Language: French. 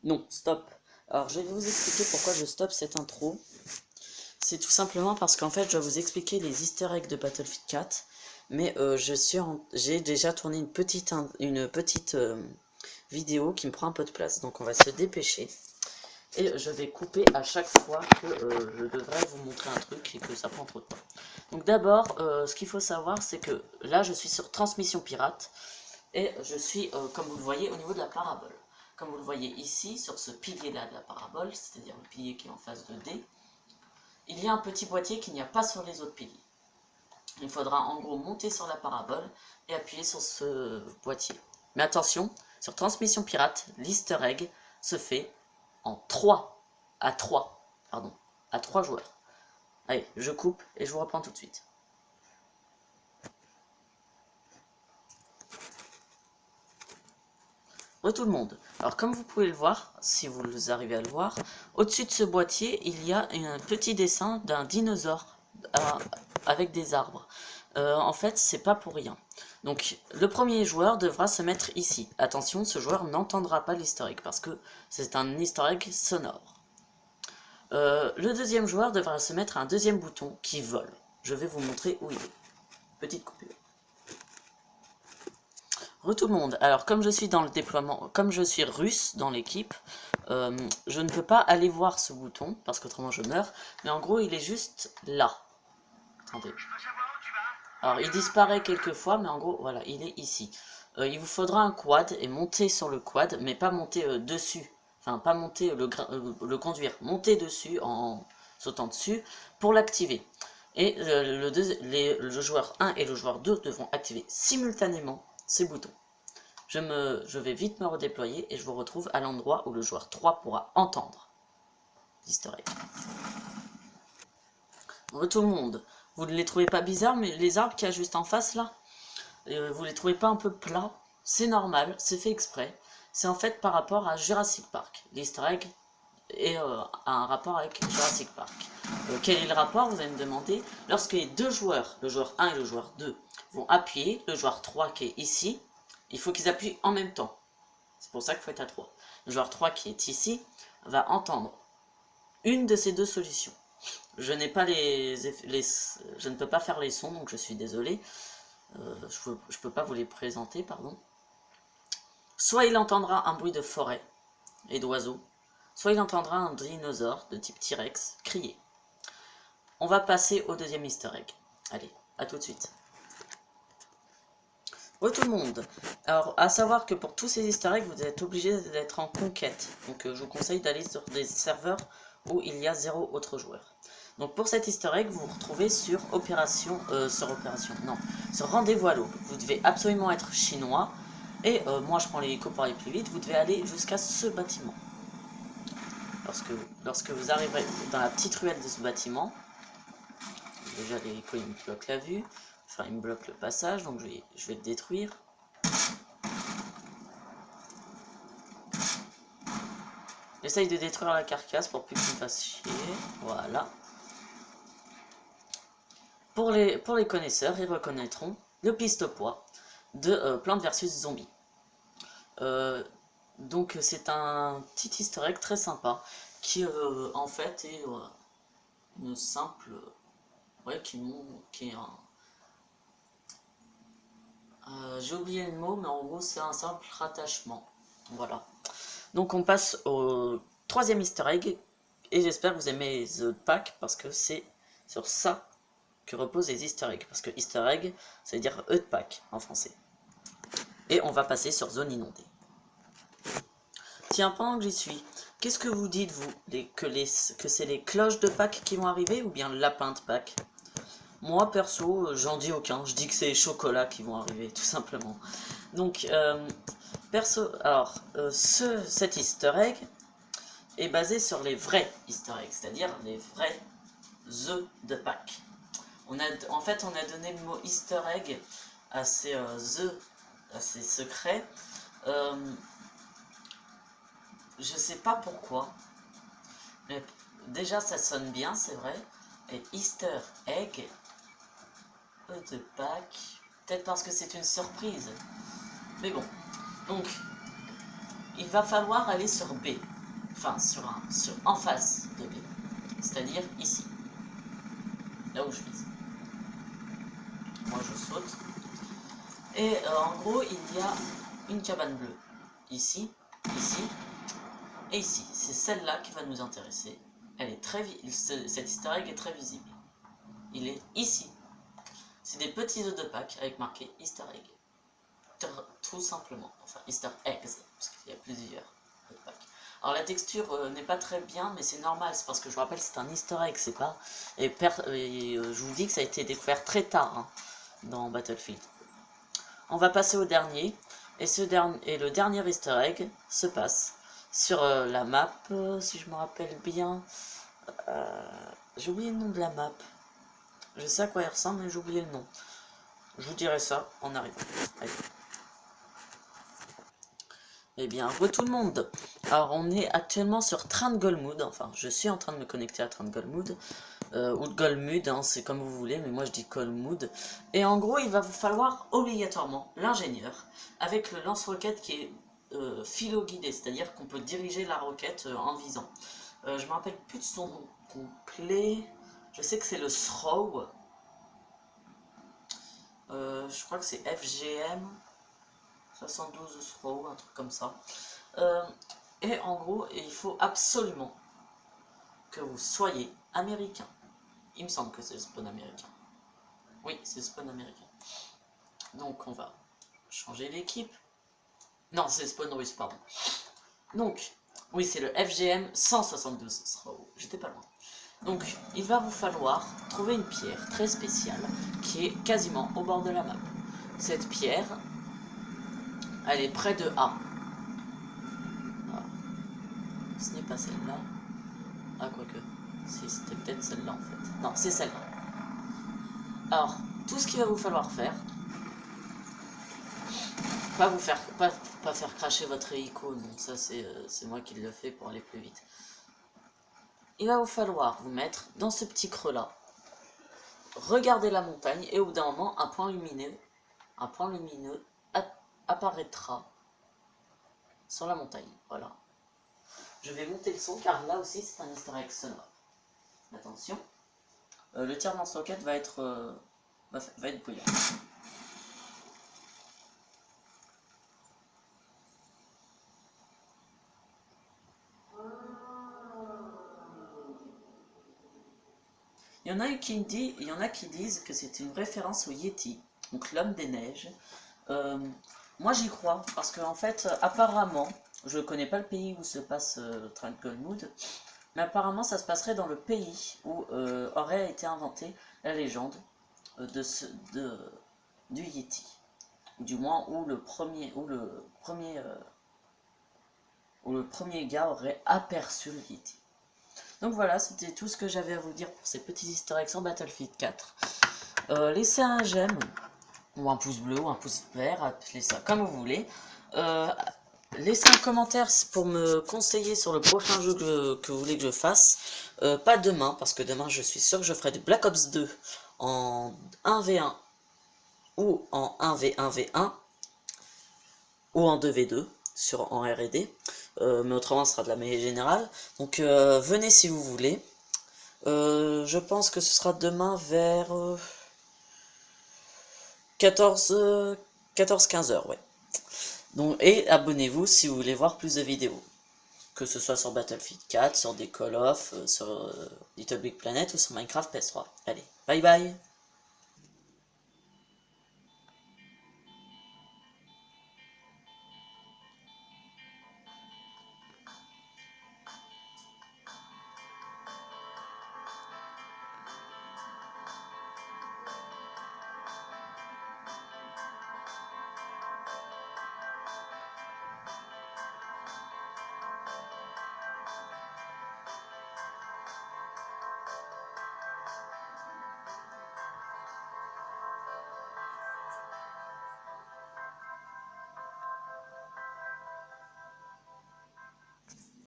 Non, stop. Alors, je vais vous expliquer pourquoi je stoppe cette intro. C'est tout simplement parce qu'en fait, je vais vous expliquer les easter eggs de Battlefield 4. Mais j'ai déjà tourné une petite vidéo qui me prend un peu de place. Donc, on va se dépêcher. Et je vais couper à chaque fois que je devrais vous montrer un truc et que ça prend trop de temps. Donc d'abord, ce qu'il faut savoir, c'est que là, je suis sur transmission pirate. Et je suis, comme vous le voyez, au niveau de la parabole. Comme vous le voyez ici, sur ce pilier-là de la parabole, c'est-à-dire le pilier qui est en face de D, il y a un petit boîtier qu'il n'y a pas sur les autres piliers. Il faudra en gros monter sur la parabole et appuyer sur ce boîtier. Mais attention, sur transmission pirate, l'easter egg se fait en 3 à 3, pardon, à 3 joueurs. Allez, je coupe et je vous reprends tout de suite. Tout le monde. Alors comme vous pouvez le voir, si vous arrivez à le voir, au-dessus de ce boîtier, il y a un petit dessin d'un dinosaure avec des arbres. En fait, c'est pas pour rien. Donc le premier joueur devra se mettre ici. Attention, ce joueur n'entendra pas l'easter egg parce que c'est un easter egg sonore. Le deuxième joueur devra se mettre à un deuxième bouton qui vole. Je vais vous montrer où il est. Petite coupure. Tout le monde. Alors comme je suis dans le déploiement, comme je suis russe dans l'équipe, je ne peux pas aller voir ce bouton parce qu'autrement je meurs. Mais en gros il est juste là. Attendez. Alors il disparaît quelquefois, mais en gros voilà, il est ici. Il vous faudra un quad et monter sur le quad, mais pas monter dessus. Enfin pas monter le conduire, monter dessus en sautant dessus pour l'activer. Et le joueur 1 et le joueur 2 devront activer simultanément ces boutons. Je vais vite me redéployer et je vous retrouve à l'endroit où le joueur 3 pourra entendre l'easter egg. Tout le monde, vous ne les trouvez pas bizarres, mais les arbres qu'il y a juste en face là, vous les trouvez pas un peu plats? C'est normal, c'est fait exprès. C'est en fait par rapport à Jurassic Park. L'easter egg a un rapport avec Jurassic Park. Quel est le rapport, vous allez me demander? Lorsque les deux joueurs, le joueur 1 et le joueur 2, vont appuyer, le joueur 3 qui est ici, il faut qu'ils appuient en même temps. C'est pour ça qu'il faut être à 3. Le joueur 3 qui est ici va entendre une de ces deux solutions. Je n'ai pas je ne peux pas faire les sons, donc je suis désolé. Je ne peux pas vous les présenter, pardon. Soit il entendra un bruit de forêt et d'oiseaux, soit il entendra un dinosaure de type T-Rex crier. On va passer au deuxième easter egg. Allez, à tout de suite. Tout le monde. Alors, à savoir que pour tous ces easter eggs, vous êtes obligé d'être en conquête. Donc, je vous conseille d'aller sur des serveurs où il y a 0 autre joueur. Donc, pour cet easter egg, vous vous retrouvez sur sur rendez-vous à l'aube. Vous devez absolument être chinois. Et moi, je prends l'hélico pour aller plus vite. Vous devez aller jusqu'à ce bâtiment. Lorsque vous arriverez dans la petite ruelle de ce bâtiment, déjà l'hélico il me bloque la vue. Enfin, il me bloque le passage, donc je vais le détruire. J'essaye de détruire la carcasse pour plus qu'il me fasse chier. Voilà. Pour les connaisseurs, ils reconnaîtront le piste-poids de Plante vs Zombie. Donc c'est un petit easter egg très sympa qui en fait est une simple... Ouais, qui est un... j'ai oublié le mot, mais en gros c'est un simple rattachement. Voilà. Donc on passe au troisième easter egg, et j'espère que vous aimez The Pack, parce que c'est sur ça que reposent les easter eggs, parce que easter egg, ça veut dire œuf de Pâques en français. Et on va passer sur zone inondée. Tiens, pendant que j'y suis, qu'est-ce que vous dites, vous, que c'est les cloches de Pâques qui vont arriver, ou bien le lapin de Pâques? Moi, perso, j'en dis aucun, je dis que c'est les chocolats qui vont arriver, tout simplement. Donc, alors, cet easter egg est basé sur les vrais easter eggs, c'est-à-dire les vrais œufs de Pâques. En fait, on a donné le mot easter egg à ces œufs, à ces secrets. Je sais pas pourquoi, mais déjà ça sonne bien, c'est vrai. Et easter egg, œufs de Pâques, peut-être parce que c'est une surprise. Mais bon, donc, il va falloir aller sur B. enfin en face de B, c'est-à-dire ici, là où je vise. Moi je saute, et en gros il y a une cabane bleue, ici, ici, et ici. C'est celle-là qui va nous intéresser. Elle est cet easter egg est très visible. Il est ici. C'est des petits œufs de Pâques avec marqué easter egg. Tout simplement. Enfin, easter eggs, parce qu'il y a plusieurs œufs de Pâques. Alors la texture n'est pas très bien, mais c'est normal. C'est parce que je vous rappelle, c'est un easter egg, c'est pas... Et je vous dis que ça a été découvert très tard hein, dans Battlefield. On va passer au dernier. Et le dernier easter egg se passe sur la map, si je me rappelle bien. J'ai oublié le nom de la map. Je sais à quoi il ressemble, mais j'ai oublié le nom. Je vous dirai ça en arrivant. Allez. Eh bien, tout le monde. Alors, on est actuellement sur Train de Golmud. Enfin, je suis en train de me connecter à Train de Golmud. Ou de Golmud, hein, c'est comme vous voulez, mais moi je dis Golmud. Et en gros, il va vous falloir obligatoirement l'ingénieur avec le lance-roquette qui est philo-guidé, c'est-à-dire qu'on peut diriger la roquette en visant. Je me rappelle plus de son nom complet. Je sais que c'est le throw. Je crois que c'est FGM 72 throw, un truc comme ça. Et en gros, il faut absolument que vous soyez américain. Il me semble que c'est le spawn américain. Oui, c'est le spawn américain. Donc on va changer l'équipe. Non, c'est le spawn russe, pardon. Donc, oui, c'est le FGM 172 throw. J'étais pas loin. Donc, il va vous falloir trouver une pierre très spéciale qui est quasiment au bord de la map. Cette pierre, elle est près de A. Voilà. Ce n'est pas celle-là. Ah, quoique. C'était peut-être celle-là en fait. Non, c'est celle-là. Alors, tout ce qu'il va vous falloir faire, pas faire cracher votre hélico, donc ça c'est moi qui le fais pour aller plus vite. Il va vous falloir vous mettre dans ce petit creux là, regardez la montagne et au bout d'un moment un point lumineux apparaîtra sur la montagne. Voilà. Je vais monter le son car là aussi c'est un easter egg sonore. Attention, le tir lance-roquette va être bouillant. Il y en a qui disent que c'est une référence au Yeti, donc l'homme des neiges. Moi j'y crois, parce qu'en fait, apparemment, je ne connais pas le pays où se passe le train de Golmud, mais apparemment ça se passerait dans le pays où aurait été inventée la légende du Yeti. Du moins où le premier gars aurait aperçu le Yeti. Donc voilà, c'était tout ce que j'avais à vous dire pour ces petits easter eggs en Battlefield 4. Laissez un j'aime, ou un pouce bleu, ou un pouce vert, appelez ça comme vous voulez. Laissez un commentaire pour me conseiller sur le prochain jeu que vous voulez que je fasse. Pas demain, parce que demain je suis sûr que je ferai du Black Ops 2 en 1v1 ou en 1v1v1 ou en 2v2 en R&D. Mais autrement ce sera de la mêlée générale. Donc venez si vous voulez. Je pense que ce sera demain vers 14-15 heures, ouais. Donc, et abonnez-vous si vous voulez voir plus de vidéos. Que ce soit sur Battlefield 4, sur des Call of, sur Little Big Planet ou sur Minecraft PS3. Allez, bye bye!